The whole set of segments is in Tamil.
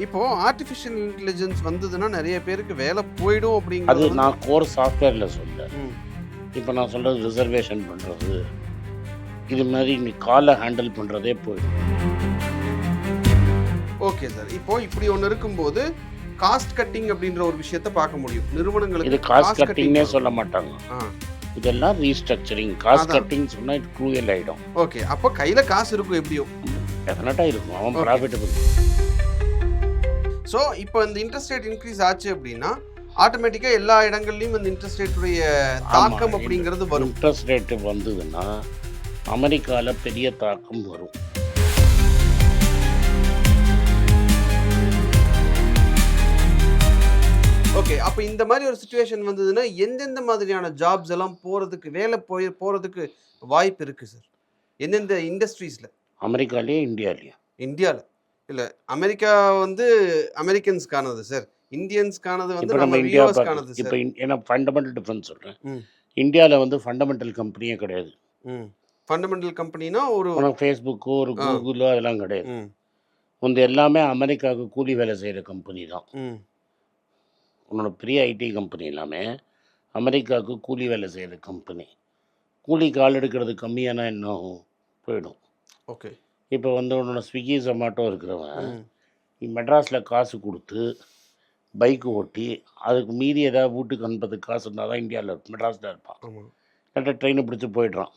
இப்போ ஆர்டிஃபிஷியல் இன்டெலிஜென்ஸ் வந்ததுன்னா நிறைய பேருக்கு வேலை போயிடும் அது அப்படிங்கிறது நான் கோர் சாஃப்ட்வேரில் சொல்கிறேன். ம், இப்போ நான் சொல்கிறது ரிசர்வேஷன் பண்ணுறது, இது மாதிரி நீ காலை ஹேண்டில் பண்ணுறதே போயிடும். Okay sir. இப்போ இப்படி ஒன்று இருக்கும்போது காஸ்ட் கட்டிங் அப்படின்ற ஒரு விஷயத்தை பார்க்க முடியும் இது நிறுவனங்களுக்கு. காஸ்ட் கட்டிங்னே சொல்ல மாட்டாங்க, ஆ இதெல்லாம் ரீஸ்ட்ரக்சரிங். காஸ்ட் அதான். கட்டிங் சொன்னால் இது க்ரூயல் ஆகிடும். ஓகே, அப்போ கையில் காசு இருக்கும் எப்படியும். டெஃபினட்டாக இருக்கும், அவன் Okay. ப்ராஃபிட்டபிள். ஸோ இப்போ இந்த இன்ட்ரெஸ்ட் ரேட் இன்க்ரீஸ் ஆச்சு அப்படின்னா ஆட்டோமேட்டிக்காக எல்லா இடங்கள்லையும் இந்த இன்ட்ரெஸ்ட் ரேட்டுடைய தாக்கம் அப்படிங்கிறது வரும். இன்ட்ரெஸ்ட் ரேட்டு வந்ததுன்னா அமெரிக்காவில் பெரிய தாக்கம் வரும். ஓகே, அப்போ இந்த மாதிரி ஒரு சுச்சுவேஷன் வந்ததுன்னா எந்தெந்த மாதிரியான ஜாப்ஸ் எல்லாம் போகிறதுக்கு வேலை போகிறதுக்கு வாய்ப்பு இருக்குது சார்? எந்தெந்த இண்டஸ்ட்ரீஸில்? அமெரிக்காலேயே இந்தியாலேயே? இந்தியாவில் இல்லை, அமெரிக்கா வந்து அமெரிக்கன்ஸ்க்கானது சார், இந்தியன்ஸ்க்கானது வந்து இப்போ நம்ம நம்ம இந்தியா வியூவர்ஸ்க்கானது இப்போ சார். ஏன்னா ஃபண்டமெண்டல் டிஃப்ரென்ஸ் சொல்கிறேன். ம் இந்தியாவில் வந்து ஃபண்டமெண்டல் கம்பெனியே கிடையாது. ம் ஃபண்டமெண்டல் கம்பெனினா ஒரு உனக்கு ஃபேஸ்புக்கோ ஒரு ஆ. கூகுளோ அதெல்லாம் கிடையாது. ம் வந்து எல்லாமே அமெரிக்காவுக்கு கூலி வேலை செய்கிற கம்பெனி தான். ம் உன்னோட பெரிய ஐடி கம்பெனி எல்லாமே அமெரிக்காவுக்கு கூலி வேலை செய்கிற கம்பெனி. கூலிக்கு ஆள் எடுக்கிறது கம்மியானா என்ன ஆகும்? போயிடும். ஓகே. இப்போ வந்து உன்னோட ஸ்விக்கி ஜொமேட்டோ இருக்கிறவன் ம் நீ மெட்ராஸில் காசு கொடுத்து பைக்கு ஓட்டி அதுக்கு மீறி ஏதாவது வீட்டுக்கு அனுப்புறதுக்கு காசு இருந்தால் தான் இந்தியாவில் மெட்ராஸில் இருப்பான். ஆமாம் கரெக்டாக ட்ரெயினை பிடிச்சி போயிடுறான்.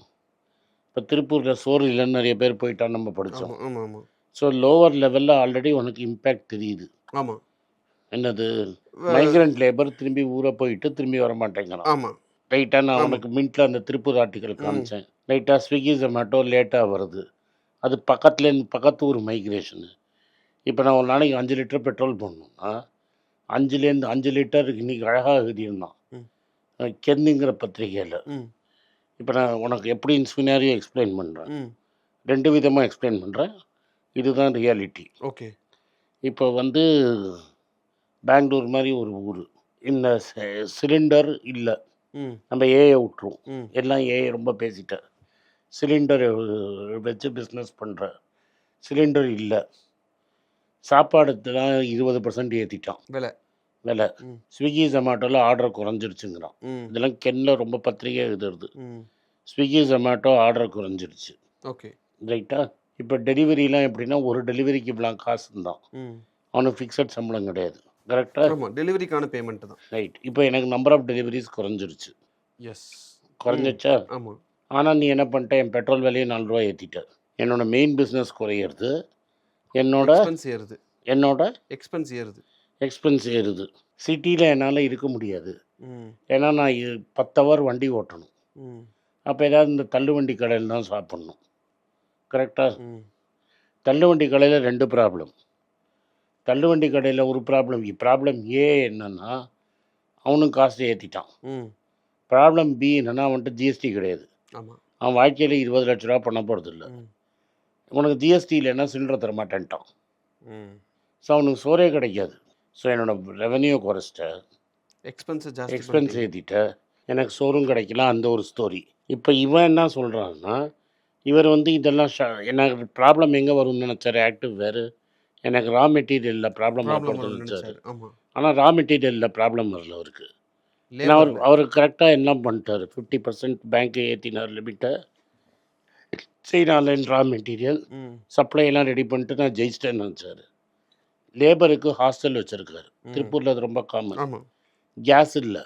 இப்போ திருப்பூரில் சோறு இல்லைன்னு நிறைய பேர் போயிட்டான்னு நம்ம படித்தோம். ஆமாம் ஆமாம் ஆமாம் ஸோ லோவர் லெவலில் ஆல்ரெடி உனக்கு இம்பேக்ட் தெரியுது. ஆமாம் என்னது, மைக்ரண்ட் லேபர் திரும்பி ஊரை போயிட்டு திரும்பி வர மாட்டேங்கிறான். ஆமாம் ரைட்டாக நான் ஆமா. உனக்கு மின்ட்டில் அந்த திருப்பூர் ஆர்டிக்கல் காமிச்சேன். ரைட்டாக ஸ்விக்கி ஜொமேட்டோ லேட்டாக வருது. அது பக்கத்து ஊர் மைக்ரேஷனு. இப்போ நான் ஒரு நாளைக்கு 5 லிட்டர் பெட்ரோல் போடணும்னா 5 லிட்டர் இன்றைக்கி அழகாக எழுதியிருந்தான் ம். கென்னுங்கிற பத்திரிகையில். ம் இப்போ நான் உனக்கு எப்படி சினாரியோ எக்ஸ்பிளைன் பண்ணுறேன், ம் 2 விதமாக எக்ஸ்பிளைன் பண்ணுறேன். இதுதான் ரியாலிட்டி. ஓகே. இப்போ வந்து பெங்களூர் மாதிரி ஒரு ஊர், இந்த சிலிண்டர் இல்லை, ம் நம்ம ஏஐ விட்டுருவோம். ம் எல்லாம் ஏஐ ரொம்ப பேசிட்டேன். சிலிண்டர் வச்சு பிஸ்னஸ் பண்ணுற சிலிண்டர் இல்லை, சாப்பாடுலாம் 20% ஏற்றிட்டான் விலை. விலை. ம் ஸ்விக்கி ஜொமேட்டோவில் ஆர்டர் குறைஞ்சிருச்சுங்கிறான். ம் இதெல்லாம் கென்னில் ரொம்ப பத்திரிகை எழுதுறது. ம் ஸ்விக்கி ஜொமேட்டோ ஆர்டர் குறைஞ்சிருச்சு. ஓகே. ரைட்டா? இப்போ டெலிவரிலாம் எப்படின்னா ஒரு டெலிவரிக்கு இவ்வளோ காசு இருந்தான், ம் அவனுக்கு ஃபிக்ஸட் சம்பளம் கிடையாது. கரெக்டாக? ஆமாம், டெலிவரிக்கான பேமெண்ட் தான். ரைட். இப்போ எனக்கு நம்பர் ஆஃப் டெலிவரிஸ் குறைஞ்சிருச்சு. எஸ். குறைஞ்சிச்சா? ஆமாம். ஆனால் நீ என்ன பண்ணிட்ட, என் பெட்ரோல் விலையை 4 ரூபா ஏற்றிட்ட. என்னோட மெயின் பிஸ்னஸ் குறையிறது, என்னோட எக்ஸ்பென்ஸ் ஏறுது. என்னோட எக்ஸ்பென்ஸ் ஏறுது. எக்ஸ்பென்ஸ் ஏறுது. சிட்டியில் என்னால் இருக்க முடியாது, ம் ஏன்னா நான் 10 ஹவர் வண்டி ஓட்டணும். ம் அப்போ ஏதாவது இந்த தள்ளுவண்டி கடையில் தான் சாப்பிட்ணும். கரெக்டாக? ம் தள்ளுவண்டி கடையில் 2 ப்ராப்ளம். தள்ளுவண்டி கடையில் ஒரு ப்ராப்ளம் ஏ என்னென்னா அவனும் காசு ஏற்றிட்டான். ம் ப்ராப்ளம் பி என்னென்னா அவன்கிட்ட ஜிஎஸ்டி கிடையாது. ஆமாம். அவன் வாழ்க்கையில் 20 லட்ச ரூபா பண்ண போகிறது இல்லை. ம் உனக்கு ஜிஎஸ்டி இல்லைன்னா சில்லறை தர மாட்டேன்ட்டான். ம் ஸோ அவனுக்கு சோறே கிடைக்காது. ஸோ என்னோடய ரெவன்யூ குறைச்சிட்டேன், எக்ஸ்பென்ஸ் ஜாஸ்தி எக்ஸ்பென்ஸ் ஏற்றிட்டேன், எனக்கு சோறும் கிடைக்கல. அந்த ஒரு ஸ்டோரி. இப்போ இவன் என்ன சொல்கிறான்னா, இவர் வந்து இதெல்லாம் எனக்கு ப்ராப்ளம் எங்கே வரும்னு நினச்சார், ஆக்டிவ் வேறு, எனக்கு ரா மெட்டீரியலில் ப்ராப்ளம் வரப்படுதுன்னு நினச்சார். நினைச்சாரு. ஆமாம். ஆனால் ரா மெட்டீரியலில் ப்ராப்ளம் வரல அவருக்கு. ஏன்னா அவர் கரெக்டாக என்ன பண்ணிட்டார், 50% பேங்க்கை ஏற்றினார் லிமிட்டை. சைனாலேருந்து ரா மெட்டீரியல் ம் சப்ளை எல்லாம் ரெடி பண்ணிட்டு நான் ஜெயிச்சிட்டேன்னு நினச்சார். லேபருக்கு ஹாஸ்டல் வச்சுருக்காரு. திருப்பூரில் அது ரொம்ப காமன். ஆமாம். கேஸ் இல்லை,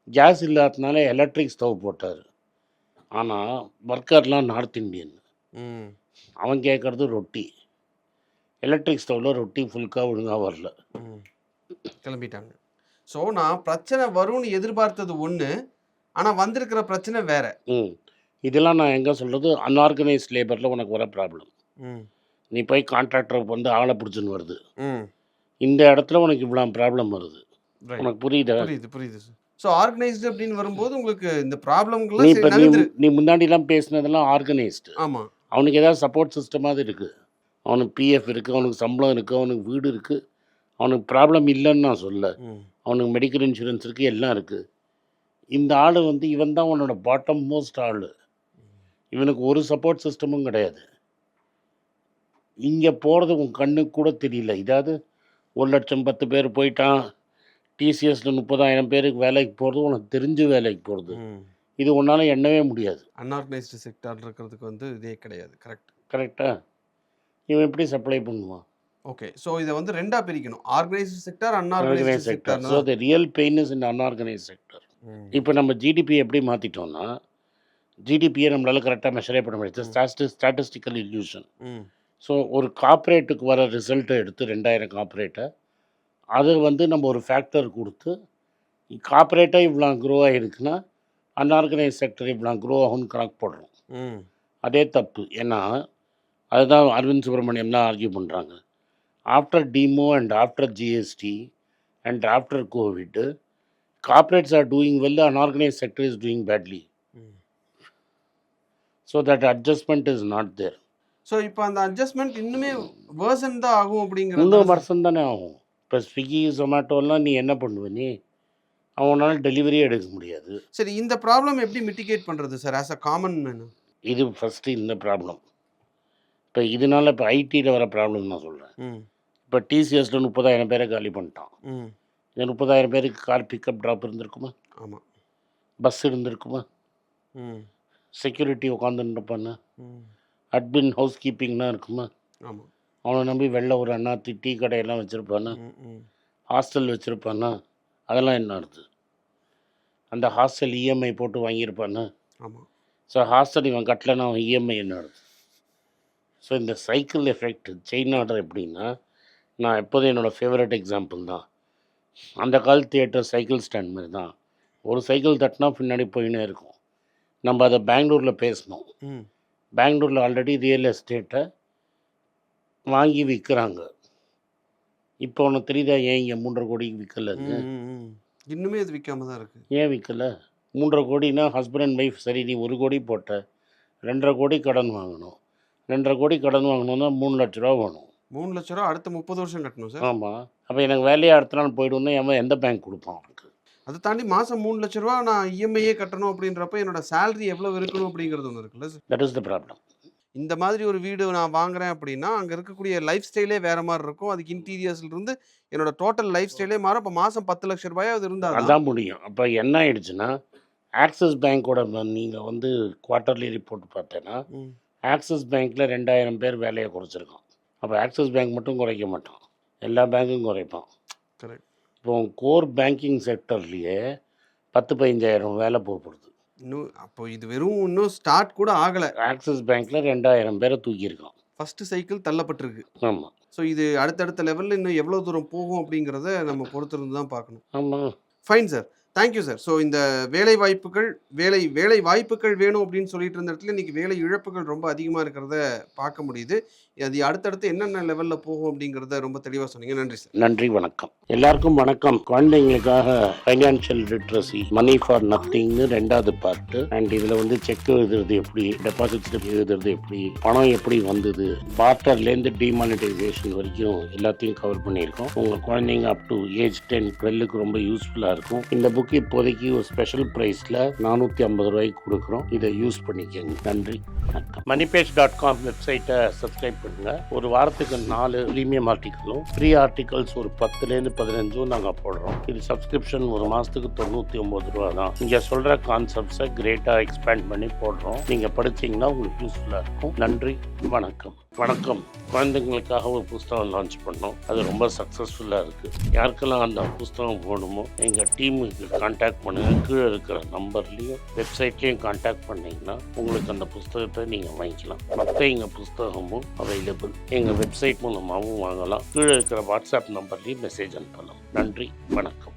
கேஸ் இல்லாததுனால எலக்ட்ரிக் ஸ்டவ் போட்டார். ஆனால் ஒர்க்கர்லாம் நார்த் இந்தியன், ம் அவன் கேட்குறது ரொட்டி. எலக்ட்ரிக் ஸ்டவ்வில் ரொட்டி ஃபுல்காக ஒழுங்காக வரல. ம் கிளம்பிட்டாங்க. ஸோ நான் பிரச்சனை வரும்னு எதிர்பார்த்தது ஒன்று, ஆனால் வந்திருக்கிற பிரச்சனை வேற. இதெல்லாம் நான் எங்கே சொல்கிறது, அன்ஆர்கனைஸ்ட் லேபரில் உனக்கு வர ப்ராப்ளம். ம் நீ போய் கான்ட்ராக்டர் வந்து ஆளை பிடிச்சின்னு வருது, ம் இந்த இடத்துல உனக்கு இவ்வளோ ப்ராப்ளம் வருது. ரைட். உனக்கு புரியுதா? புரியுது புரியுது சார். ஸோ ஆர்கனைஸ்டு அப்படின்னு வரும்போது உங்களுக்கு இந்த நீ ப்ராப்ளம்கள்லாம் இப்போ சரி நகர்ந்துரு. நீ முன்னாடிலாம் பேசினதெல்லாம் ஆர்கனைஸ்டு. ஆமாம். அவனுக்கு ஏதாவது சப்போர்ட் சிஸ்டமாவது இருக்குது. அவனுக்கு பிஎஃப் இருக்குது, அவனுக்கு சம்பளம் இருக்குது, அவனுக்கு வீடு இருக்குது, அவனுக்கு ப்ராப்ளம் இல்லைன்னு நான் சொல்ல. ம் அவனுக்கு மெடிக்கல் இன்சூரன்ஸ் இருக்குது, எல்லாம் இருக்குது. இந்த ஆள் வந்து இவன் தான் உன்னோட பாட்டம் மோஸ்ட் ஆள். இவனுக்கு ஒரு சப்போர்ட் சிஸ்டமும் கிடையாது. இங்கே போகிறது உன் கண்ணுக்கு கூட தெரியல. இதாவது 1,00,000 10 பேர் போயிட்டான். டிசிஎஸ்ல 30,000 பேருக்கு வேலைக்கு போகிறது உனக்கு தெரிஞ்சு வேலைக்கு போகிறது. இது உன்னால் எண்ணவே முடியாது. அன்ஆர்கனைஸ்டு செக்டார் இருக்கிறதுக்கு வந்து இதே கிடையாது. கரெக்ட். கரெக்டாக இவன் எப்படி சப்ளை பண்ணுவான்? ஓகே. ஸோ இதை வந்து ரெண்டாக பிரிக்கணும். Organised sector, unorganised unorganised sector. Sector. So the real pain is in unorganised sector. இப்போ நம்ம ஜிடிபி எப்படி மாற்றிட்டோம்னா, ஜிடிபியை நம்மளால் கரெக்டாக மெஷரே பண்ண முடியாது. Statistical illusion. ஸோ ஒரு கார்ப்பரேட்டுக்கு வர ரிசல்ட்டை எடுத்து 2000 கார்ப்பரேட்டை அது வந்து நம்ம ஒரு ஃபேக்டர் கொடுத்து கார்ப்பரேட்டாக இவ்வளோ க்ரோ ஆகிருக்குன்னா அன்ஆர்கனைஸ் செக்டர் இவ்வளோ க்ரோ ஆகும்னு கணக்கு போடுறோம். அதே தப்பு. ஏன்னா அதுதான் அரவிந்த் சுப்ரமணியம்லாம் ஆர்கியூ பண்ணுறாங்க. After demo and after GST and after Covid corporates are doing well, unorganised sector is doing badly. So that adjustment is not there. So இப்போ அந்த அட்ஜஸ்ட்மெண்ட் இன்னுமே வேர்சன் தான் ஆகும் அப்படிங்கிறது. இன்னும் வருஷம் தானே ஆகும். இப்போ ஸ்விக்கி ஜொமேட்டோலாம் நீ என்ன பண்ணுவ? நீ அவனால் டெலிவரியே எடுக்க முடியாது. சரி, இந்த ப்ராப்ளம் எப்படி மிட்டிகேட் பண்ணுறது sir as a common man? இது ஃபஸ்ட்டு இந்த ப்ராப்ளம். இப்போ இதனால இப்போ ஐடியில் வர ப்ராப்ளம் நான் சொல்கிறேன். இப்போ டிசிஎஸ்ல 30,000 பேரை காலி பண்ணிட்டான். இந்த 30,000 பேருக்கு கார் பிக்கப் ட்ராப் இருந்திருக்குமா? ஆமாம். பஸ் இருந்திருக்குமா? செக்யூரிட்டி உட்காந்துருப்பானே, அட்மின் ஹவுஸ் கீப்பிங்னா இருக்குமா? ஆமாம். அவனை நம்பி வெளில ஒரு அண்ணாத்தி டீ கடையெல்லாம் வச்சுருப்பானா, ஹாஸ்டல் வச்சுருப்பானா, அதெல்லாம் என்ன ஆகுது? அந்த ஹாஸ்டல் இஎம்ஐ போட்டு வாங்கியிருப்பானா? ஆமாம். ஸோ ஹாஸ்டல் இவன் கட்டலைன்னா அவன் இஎம்ஐ என்ன ஆகுது? ஸோ இந்த சைக்கிள் எஃபெக்ட் செயின் ஆர்டர் எப்படின்னா, நான் எப்போதும் என்னோடய ஃபேவரட் எக்ஸாம்பிள் தான். அந்த கால தியேட்டர் சைக்கிள் ஸ்டாண்ட் மாதிரி தான். ஒரு சைக்கிள் தட்டினா பின்னாடி போயினே இருக்கும். நம்ம அதை பெங்களூரில் பேசினோம். பெங்களூரில் ஆல்ரெடி ரியல் எஸ்டேட்டை வாங்கி விற்கிறாங்க. இப்போ உனக்கு தெரியுதா ஏன் இங்கே 3.5 கோடிக்கு விற்கலன்னு? இன்னுமே அது விற்காம தான் இருக்குது. ஏன் விற்கலை? 3.5 கோடினா ஹஸ்பண்ட் அண்ட் ஒய்ஃப். சரி, நீ 1 கோடி போட்ட, 2.5 கோடி கடன் வாங்கணும். 2.5 கோடி கடன் வாங்கணும்னா 3 லட்ச ரூபா வேணும். 3 லட்ச ரூபா அடுத்த 30 வருஷம் கட்டணும் சார். ஆமாம். அப்போ எனக்கு வேலையை அடுத்த நாள் போய்டுன்னா எவன் எந்த பேங்க் கொடுப்பான் அவனுக்கு? அதை தாண்டி மாதம் 3 லட்ச ரூபா நான் இஎம்ஐயே கட்டணும் அப்படின்றப்ப என்னோட சேலரி எவ்வளோ இருக்கணும் அப்படிங்கிறது ஒன்று இருக்குல்ல sir. That is the problem. இந்த மாதிரி ஒரு வீடு நான் வாங்குறேன் அப்படின்னா அங்கே இருக்கக்கூடிய லைஃப் ஸ்டைலே வேறு மாதிரி இருக்கும். அதுக்கு இன்டீரியர்ஸ்லேருந்து என்னோட டோட்டல் லைஃப் ஸ்டைலே மாறும். அப்போ மாதம் 10 லட்ச ரூபாயா அது இருந்தால் அதான் முடியும். அப்போ என்ன ஆயிடுச்சுன்னா, ஆக்சிஸ் பேங்க்கோட நீங்கள் வந்து குவார்ட்டர்லி ரிப்போர்ட் பார்த்தேன்னா, ஆக்சிஸ் பேங்க்கில் 2000 பேர் வேலையை குறைச்சிருக்கான். அப்போ ஆக்சிஸ் பேங்க் மட்டும் குறைக்க மாட்டான், எல்லா பேங்க்கும் குறைப்பான். கரெக்ட். இப்போ கோர் பேங்கிங் செக்டர்லேயே 10-15,000 வேலை போகப்படுது. இன்னும் அப்போ இது வெறும் இன்னும் ஸ்டார்ட் கூட ஆகலை. ஆக்சிஸ் பேங்க்கில் 2000 பேரை தூக்கியிருக்கான். First cycle தள்ளப்பட்டிருக்கு. ஆமாம். ஸோ இது அடுத்தடுத்த லெவலில் இன்னும் எவ்வளோ தூரம் போகும் அப்படிங்கிறத நம்ம பொறுத்திருந்து தான் பார்க்கணும். ஆமாம். Fine sir, thank you sir. So இந்த வேலை வாய்ப்புகள் வேணும் அப்படின்னு சொல்லிட்டு இருந்த இடத்துல இன்றைக்கி வேலை இழப்புகள் ரொம்ப அதிகமாக இருக்கிறத பார்க்க முடியுது. அது அடுத்தடுத்து என்னென்ன லெவலில் போகும் அப்படிங்கிறத ரொம்ப தெளிவாக சொன்னீங்க. நன்றி சார். நன்றி, வணக்கம். எல்லாருக்கும் வணக்கம். குழந்தைங்களுக்காக ஃபைனான்ஷியல் லிட்ரஸி, மணி ஃபார் நத்திங்னு 2வது பார்ட்டு. அண்ட் இதில் வந்து செக் எழுதுறது எப்படி, டெபாசிட்ஸ் எழுதுறது எப்படி, பணம் எப்படி வந்தது, பார்ட்டர்லேருந்து டிமானிட்டைசேஷன் வரைக்கும் எல்லாத்தையும் கவர் பண்ணியிருக்கோம். உங்கள் குழந்தைங்க அப் டு ஏஜ் 10-12க்கு ரொம்ப யூஸ்ஃபுல்லாக இருக்கும். இந்த புக் இப்போதைக்கு ஒரு ஸ்பெஷல் ப்ரைஸில் 450 ரூபாய்க்கு கொடுக்குறோம். இதை யூஸ் பண்ணிக்கோங்க. நன்றி, வணக்கம். moneypage.com வெப்சைட்டை சப்ஸ்கிரைப் பண்ணுங்கள். ஒரு வாரத்துக்கு 4 ப்ரீமியம் ஆர்டிக்கலும் ஃப்ரீ ஆர்டிகல்ஸ் ஒரு 10லேருந்து 15 நாங்கள் போடுறோம். இது சப்ஸ்கிரிப்ஷன் ஒரு மாதத்துக்கு 99 ரூபா தான். இங்கே சொல்கிற கான்செப்ட்ஸை கிரேட்டாக எக்ஸ்பேண்ட் பண்ணி போடுறோம். நீங்கள் படித்தீங்கன்னா உங்களுக்கு யூஸ்ஃபுல்லாக இருக்கும். நன்றி, வணக்கம். வணக்கம். குழந்தைங்களுக்காக ஒரு புஸ்தகம் லான்ச் பண்ணோம். அது ரொம்ப சக்ஸஸ்ஃபுல்லாக இருக்குது. யாருக்கெல்லாம் அந்த புஸ்தகம் போகணுமோ எங்கள் டீமுக்கு கான்டாக்ட் பண்ணுங்கள். கீழே இருக்கிற நம்பர்லேயும் வெப்சைட்லேயும் கான்டாக்ட் பண்ணிங்கன்னா உங்களுக்கு அந்த புஸ்தகத்தை நீங்கள் வாங்கிக்கலாம். மற்ற எங்கள் புஸ்தகமும் அவைலபிள். எங்கள் வெப்சைட் மூலமாகவும் வாங்கலாம். கீழே இருக்கிற வாட்ஸ்அப் நம்பர்லேயும் மெசேஜ் அனுப்பலாம். நன்றி, வணக்கம்.